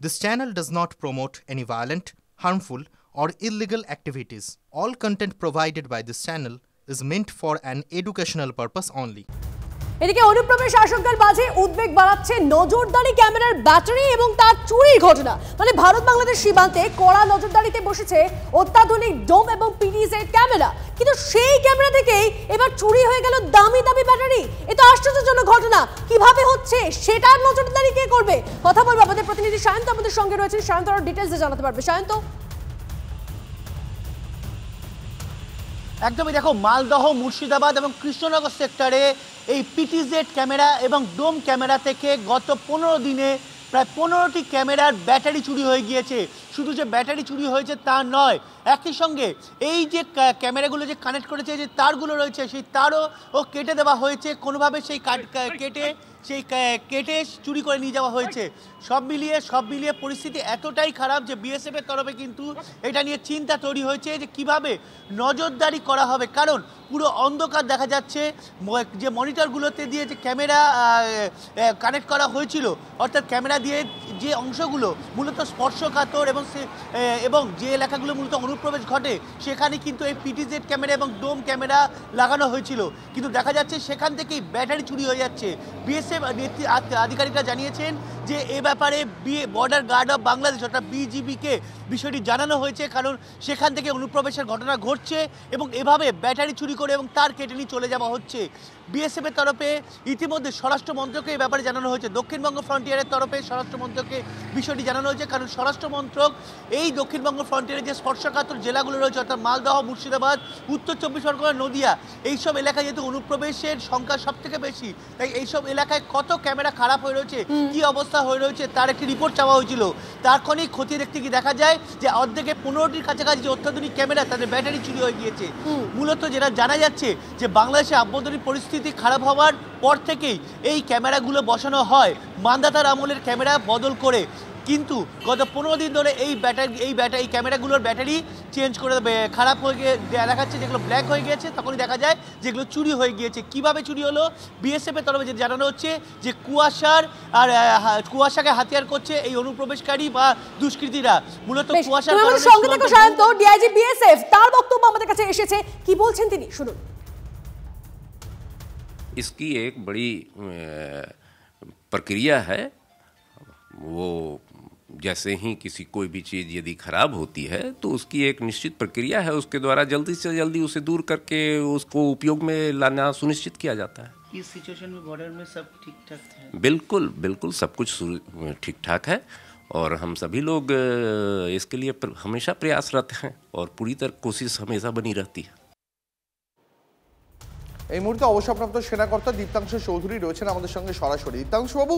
This channel does not promote any violent, harmful, or illegal activities. All content provided by this channel is meant for an educational purpose only. এদিকে অনুপ্রবেশ আশঙ্কার মাঝে উদ্বেগ বাড়াচ্ছে নজরদারি ক্যামেরার ব্যাটারি এবং তার চুরির ঘটনা। মানে ভারত বাংলাদেশ সীমান্তে কড়া নজরদারিতে বসেছে অত্যাধুনিক ডোম এবং পিডিজেড ক্যামেরা, কিন্তু সেই ক্যামেরা থেকেই এবার চুরি হয়ে গেল দামি দামি ব্যাটারি। এ তো আশ্চর্যজনক ঘটনা। কিভাবে হচ্ছে সেটার নজরদারি কে করবে? কথা বলবো আমাদের প্রতিনিধি সায়ন্ত আমাদের সঙ্গে রয়েছেন। সায়ন্ত আরো ডিটেইলসে জানাতে পারবে। সায়ন্ত, একদমই দেখো, মালদহ, মুর্শিদাবাদ এবং কৃষ্ণনগর সেক্টরে এই পিটিজেড ক্যামেরা এবং ডোম ক্যামেরা থেকে গত 15 দিনে প্রায় 15টি ক্যামেরার ব্যাটারি চুরি হয়ে গিয়েছে। শুধু যে ব্যাটারি চুরি হয়েছে তা নয়, একই সঙ্গে এই যে ক্যামেরাগুলো যে কানেক্ট করেছে, যে তারগুলো রয়েছে সেই তারও কেটে দেওয়া হয়েছে। কোনোভাবে সেই কেটে চুরি করে নিয়ে যাওয়া হয়েছে। সব মিলিয়ে পরিস্থিতি এতটাই খারাপ যে বিএসএফের তরফে কিন্তু এটা নিয়ে চিন্তা তৈরি হয়েছে যে কিভাবে নজরদারি করা হবে। কারণ পুরো অন্ধকার দেখা যাচ্ছে। যে মনিটরগুলোতে দিয়ে যে ক্যামেরা কানেক্ট করা হয়েছিল, অর্থাৎ ক্যামেরা দিয়ে যে অংশগুলো মূলত স্পর্শকাতর এবং যে এলাকাগুলো মূলত অনুপ্রবেশ ঘটে, সেখানে কিন্তু এই পিটিজেড ক্যামেরা এবং ডোম ক্যামেরা লাগানো হয়েছিল। কিন্তু দেখা যাচ্ছে সেখান থেকেই ব্যাটারি চুরি হয়ে যাচ্ছে। বিএসএফ আধিকারিকরা জানিয়েছেন যে এ ব্যাপারে বর্ডার গার্ড অফ বাংলাদেশ অর্থাৎ বিজিবিকে বিষয়টি জানানো হয়েছে, কারণ সেখান থেকে অনুপ্রবেশের ঘটনা ঘটছে এবং এভাবে ব্যাটারি চুরি করে এবং তার কেটে নিয়ে চলে যাওয়া হচ্ছে। বিএসএফের তরফে ইতিমধ্যে স্বরাষ্ট্র মন্ত্রককে এই ব্যাপারে জানানো হয়েছে। দক্ষিণবঙ্গ ফ্রন্টিয়ারের তরফে স্বরাষ্ট্র মন্ত্রককে বিষয়টি জানানো হয়েছে, কারণ স্বরাষ্ট্র মন্ত্রক এই দক্ষিণবঙ্গ ফ্রন্টিয়ারের যে স্পর্শকাতর জেলাগুলো রয়েছে, অর্থাৎ মালদহ, মুর্শিদাবাদ, উত্তর 24 পরগনা, নদিয়া, এইসব এলাকায় যেহেতু অনুপ্রবেশের সংখ্যা সব থেকে বেশি, তাই এইসব এলাকায় কত ক্যামেরা খারাপ হয়ে রয়েছে, কি অবস্থা হয়ে রয়েছে তার একটি রিপোর্ট চাওয়া হয়েছিল। তারক্ষণেই খতিয়ে দেখতে গিয়ে দেখা যায় যে অর্ধেকে 15টির কাছাকাছি যে অত্যাধুনিক ক্যামেরা, তাদের ব্যাটারি চুরি হয়ে গিয়েছে। মূলত যেটা জানা যাচ্ছে যে বাংলাদেশে আভ্যন্তরীণ পরিস্থিতি খারাপ হওয়ার পর থেকেই এই ক্যামেরাগুলো বসানো হয় মান্দাতার আমলের ক্যামেরা বদল করে। কিন্তু গত 15 দিন ধরে এই ক্যামেরাগুলোর ব্যাটারি চেঞ্জ করে খারাপ হয়ে গিয়ে দেখাচ্ছে, যেগুলো ব্ল্যাক হয়ে গিয়েছে, তখনই দেখা যায় যেগুলো চুরি হয়ে গিয়েছে। কিভাবে চুরি হলো? বিএসএফের তরফে যে জানানো হচ্ছে যে কুয়াশাকে হাতিয়ার করছে এই অনুপ্রবেশকারী বা দুষ্কৃতীরা। মূলত কুয়াশার সঙ্গে থেকে সায়ন্ত, ডিআইজি বিএসএফ তার বক্তব্য আমাদের কাছে এসেছে, কি বলছেন তিনি শুনুন। इसकी एक बड़ी प्रक्रिया है। वो जैसे ही किसी कोई भी चीज़ यदि ख़राब होती है तो उसकी एक निश्चित प्रक्रिया है, उसके द्वारा जल्दी से जल्दी उसे दूर करके उसको उपयोग में लाना सुनिश्चित किया जाता है। इस सिचुएशन में बॉर्डर में सब ठीक ठाक है? बिल्कुल बिल्कुल सब कुछ ठीक ठाक है और हम सभी लोग इसके लिए हमेशा प्रयासरत हैं और पूरी तरह कोशिश हमेशा बनी रहती है। এই মুহূর্তে অবসরপ্রাপ্ত সেনাকর্তা দীপ্তাংশু চৌধুরী রয়েছেন আমাদের সঙ্গে সরাসরি। দীপ্তাংশুবাবু,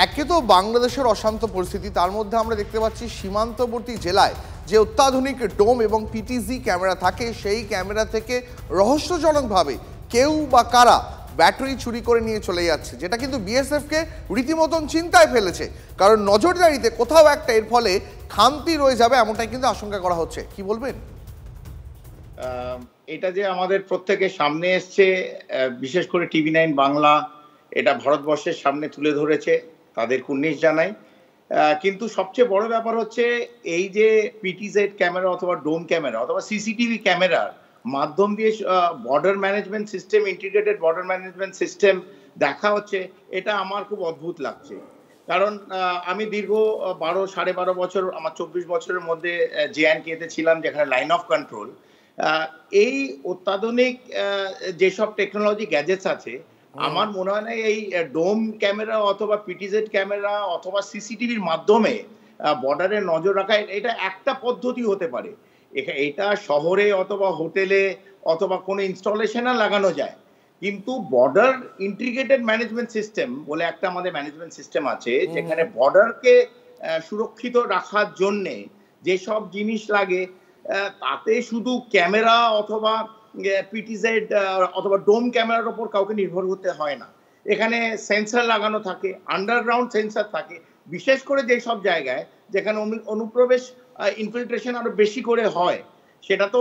একে তো বাংলাদেশের অশান্ত পরিস্থিতি, তার মধ্যে আমরা দেখতে পাচ্ছি সীমান্তবর্তী জেলায় যে অত্যাধুনিক ডোম এবং পিটিজি ক্যামেরা থাকে, সেই ক্যামেরা থেকে রহস্যজনকভাবে কেউ বা কারা ব্যাটারি চুরি করে নিয়ে চলে যাচ্ছে, যেটা কিন্তু বিএসএফকে রীতিমতন চিন্তায় ফেলেছে। কারণ নজরদারিতে কোথাও একটা এর ফলে খামতি রয়ে যাবে, এমনটাই কিন্তু আশঙ্কা করা হচ্ছে। কি বলবেন? এটা যে আমাদের প্রত্যেকের সামনে এসছে, বিশেষ করে TV9 বাংলা এটা ভারতবর্ষের সামনে তুলে ধরেছে, তাদের কুর্নিশ জানাই। কিন্তু সবচেয়ে বড় ব্যাপার হচ্ছে এই যে পিটিজেড ক্যামেরা অথবা ডোম ক্যামেরা অথবা সিসিটিভি ক্যামেরার মাধ্যম দিয়ে border management system, integrated border management system দেখা হচ্ছে, এটা আমার খুব অদ্ভুত লাগছে। কারণ আমি দীর্ঘ 12-12.5 বছর, আমার 24 বছরের মধ্যে JNK-তে ছিলাম, যেখানে লাইন অফ কন্ট্রোল। এই অত্যাধুনিক যেসব টেকনোলজি গ্যাজেটস আছে, আমার মনে হয় না এই ডোম ক্যামেরা অথবা পিটিজেড ক্যামেরা অথবা সিসিটিভির মাধ্যমে বর্ডারে নজর রাখা এটা একটা পদ্ধতি হতে পারে। এটা শহরে অথবা হোটেলে অথবা কোনো ইনস্টলেশনে লাগানো যায়, কিন্তু বর্ডার ইন্টিগ্রেটেড ম্যানেজমেন্ট সিস্টেম বলে একটা আমাদের ম্যানেজমেন্ট সিস্টেম আছে, যেখানে বর্ডারকে সুরক্ষিত রাখার জন্যে যেসব জিনিস লাগে, তাতে শুধু ক্যামেরা অথবা পিটিজেড অথবা ডোম ক্যামেরার ওপর কাউকে নির্ভর করতে হয় না। এখানে সেন্সর লাগানো থাকে, আন্ডারগ্রাউন্ড সেন্সর থাকে, বিশেষ করে যেসব জায়গায় যেখানে অনুপ্রবেশ ইনফিল্ট্রেশন আরো বেশি করে হয়, সেটা তো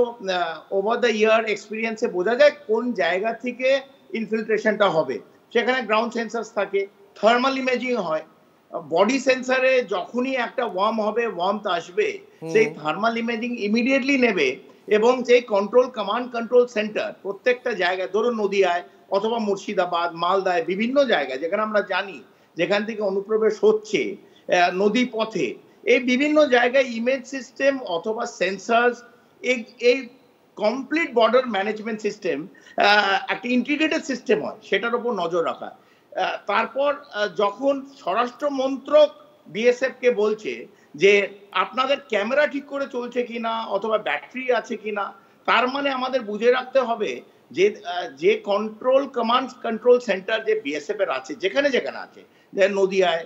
ওভার দ্য ইয়ার এক্সপিরিয়েন্সে বোঝা যায় কোন জায়গা থেকে ইনফিল্ট্রেশনটা হবে। সেখানে গ্রাউন্ড সেন্সার্স থাকে, থার্মাল ইমেজিং হয়, বডি সেন্সারে যখনই একটা ওয়ার্মথ আসবে, সেই থার্মাল ইমেজিং ইমিডিয়েটলি নেবে এবং সেই কমান্ড কন্ট্রোল সেন্টার প্রত্যেকটা জায়গায়, ধরুন নদিয়ায় অথবা মুর্শিদাবাদ, মালদায়, বিভিন্ন জায়গায় যেখানে আমরা জানি যেখান থেকে অনুপ্রবেশ হচ্ছে নদী পথে, এই বিভিন্ন জায়গায় ইমেজ সিস্টেম অথবা সেন্সার, এই কমপ্লিট বর্ডার ম্যানেজমেন্ট সিস্টেম একটা ইন্টিগ্রেটেড সিস্টেম হয়, সেটার উপর নজর রাখা। তারপর যখন স্বরাষ্ট্র মন্ত্রক বিএসএফ কে বলছে যে আপনাদের ক্যামেরা ঠিক করে চলছে কিনা অথবা ব্যাটারি আছে কিনা, তার মানে আমাদের বুঝে রাখতে হবে যে কমান্ড কন্ট্রোল সেন্টার যে বিএসএফ এর আছে যেখানে যেখানে আছে, নদিয়ায়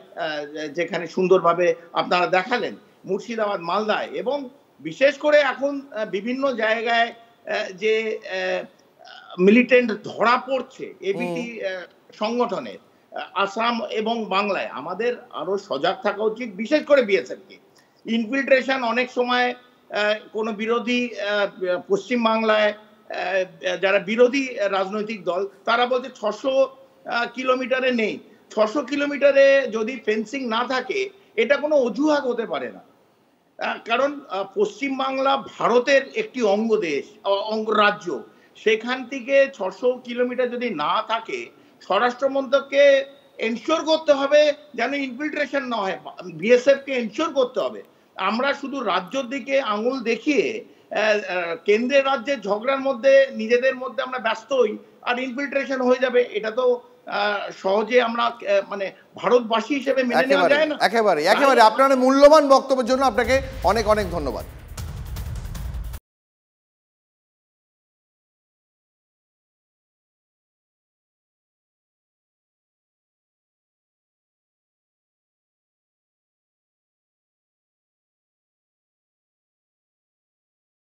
যেখানে সুন্দরভাবে আপনারা দেখালেন, মুর্শিদাবাদ, মালদায়, এবং বিশেষ করে এখন বিভিন্ন জায়গায় যে মিলিটেন্ট ধরা পড়ছে এবিটি সংগঠনের, আসাম এবং বাংলায়, আমাদের আরো সজাগ থাকা উচিত, বিশেষ করে বিএসএফ কে। ইনফিল্ট্রেশন অনেক সময় কোনো বিরোধী, পশ্চিম বাংলায় যারা বিরোধী রাজনৈতিক দল তারা বলছে 600 কিলোমিটারে নেই। 600 কিলোমিটারে যদি ফেন্সিং না থাকে এটা কোনো অজুহাত হতে পারে না, কারণ পশ্চিম বাংলা ভারতের একটি অঙ্গরাজ্য, সেখান থেকে 600 কিলোমিটার যদি না থাকে, স্বরাষ্ট্র মন্ত্রককে এনশিওর করতে হবে যেন ইনফিল্ট্রেশন না হয়, বিএসএফ কে এনশিওর করতে হবে। আমরা শুধু রাজ্যের দিকে আঙুল দেখিয়ে কেন্দ্রের রাজ্যের ঝগড়ার মধ্যে নিজেদের মধ্যে আমরা ব্যস্ত হই আর ইনফিল্ট্রেশন হয়ে যাবে, এটা তো সহজে আমরা মানে ভারতবাসী হিসেবে মেনে নেওয়া যায় না। একেবারে আপনার মূল্যবান বক্তব্যের জন্য আপনাকে অনেক অনেক ধন্যবাদ।